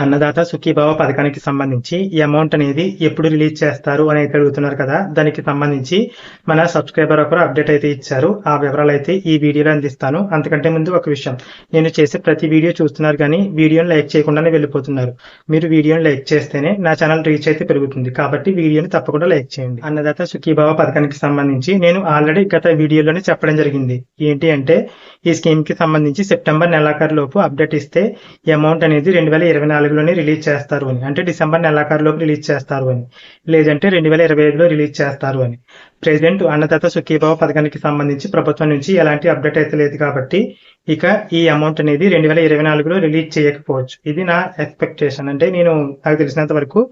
అన్నదాత సుఖీభావ పథకానికి సంబంధించి ఈ అమౌంట్ అనేది ఎప్పుడు రిలీజ్ చేస్తారు అని అయితే అడుగుతున్నారు కదా. దానికి సంబంధించి మన సబ్స్క్రైబర్ ఒకరు అప్డేట్ అయితే ఇచ్చారు. ఆ వివరాలు అయితే ఈ వీడియోలో అందిస్తాను. అంతకంటే ముందు ఒక విషయం, నేను చేసే ప్రతి వీడియో చూస్తున్నారు కానీ వీడియోని లైక్ చేయకుండానే వెళ్ళిపోతున్నారు. మీరు వీడియోని లైక్ చేస్తేనే నా ఛానల్ రీచ్ అయితే పెరుగుతుంది, కాబట్టి వీడియోని తప్పకుండా లైక్ చేయండి. అన్నదాత సుఖీభావ పథకానికి సంబంధించి నేను ఆల్రెడీ గత వీడియోలోనే చెప్పడం జరిగింది. ఏంటి అంటే ఈ స్కీమ్ కి సంబంధించి సెప్టెంబర్ నెలాఖరు లోపు అప్డేట్ ఇస్తే ఈ అమౌంట్ అనేది 2024లోనే రిలీజ్ చేస్తారు అని, అంటే డిసెంబర్ నెలాఖరు లోపు రిలీజ్ చేస్తారు అని, లేదంటే 2025లో రిలీజ్ చేస్తారు అని. ప్రెసిడెంట్ అన్నదాత సుఖీభావ పథకానికి సంబంధించి ప్రభుత్వం నుంచి ఎలాంటి అప్డేట్ అయితే లేదు కాబట్టి ఇక ఈ అమౌంట్ అనేది 2024లో రిలీజ్ చేయకపోవచ్చు. ఇది నా ఎక్స్పెక్టేషన్. అంటే నాకు తెలిసినంత వరకు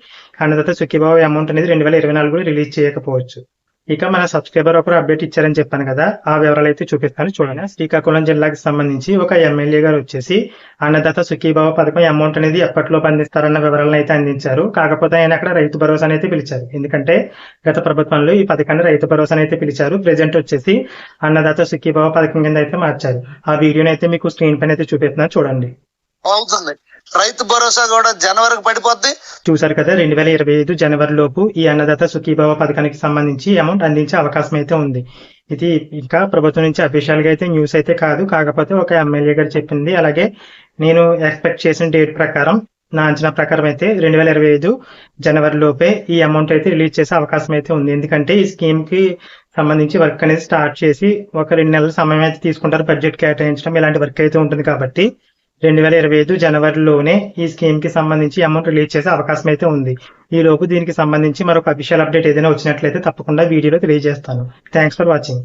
అన్నదాత సుఖీభావ అమౌంట్ అనేది 2024లో రిలీజ్ చేయకపోవచ్చు. ఇక మన సబ్స్క్రైబర్ ఒకరు అప్డేట్ ఇచ్చారని చెప్పాను కదా, ఆ వివరాలు అయితే చూపిస్తాను చూడండి. శ్రీకాకుళం జిల్లాకి సంబంధించి ఒక ఎమ్మెల్యే గారు వచ్చేసి అన్నదాత సుఖీభావ పథకం అమౌంట్ అనేది ఎప్పటిలోపు అందిస్తారన్న వివరాలను అయితే అందించారు. కాకపోతే ఆయన అక్కడ రైతు భరోసా అయితే పిలిచారు. ఎందుకంటే గత ప్రభుత్వంలో ఈ పథకాన్ని రైతు భరోసా అయితే పిలిచారు. ప్రెజెంట్ వచ్చేసి అన్నదాత సుఖీభావ పథకం కింద అయితే మార్చారు. ఆ వీడియోని అయితే మీకు స్క్రీన్ పైన అయితే చూపిస్తున్నాను చూడండి. అవుతుంది. రైతు భరోసా కూడా జనవరికి పడిపోద్ది. చూసారు కదా, 2025 జనవరి లోపు ఈ అన్నదాత సుఖీభావ పథకానికి సంబంధించి అమౌంట్ అందించే అవకాశం అయితే ఉంది. ఇది ఇంకా ప్రభుత్వం నుంచి అఫీషియల్ గా అయితే న్యూస్ అయితే కాదు, కాకపోతే ఒక ఎమ్మెల్యే గారు చెప్పింది. అలాగే నేను ఎక్స్పెక్ట్ చేసిన డేట్ ప్రకారం, నా అంచనా ప్రకారం అయితే 2025 జనవరి లోపే ఈ అమౌంట్ అయితే రిలీజ్ చేసే అవకాశం అయితే ఉంది. ఎందుకంటే ఈ స్కీమ్ కి సంబంధించి వర్క్ అనేది స్టార్ట్ చేసి ఒక 2 నెలల సమయం అయితే తీసుకుంటారు. బడ్జెట్ కేటాయించడం ఇలాంటి వర్క్ అయితే ఉంటుంది కాబట్టి 2025 జనవరిలోనే ఈ స్కీమ్ కి సంబంధించి అమౌంట్ రిలీజ్ చేసే అవకాశం అయితే ఉంది. ఈ లోపు దీనికి సంబంధించి మరొక అఫీషియల్ అప్డేట్ ఏదైనా వచ్చినట్లయితే తప్పకుండా వీడియోలో తెలియజేస్తాను. Thanks for watching.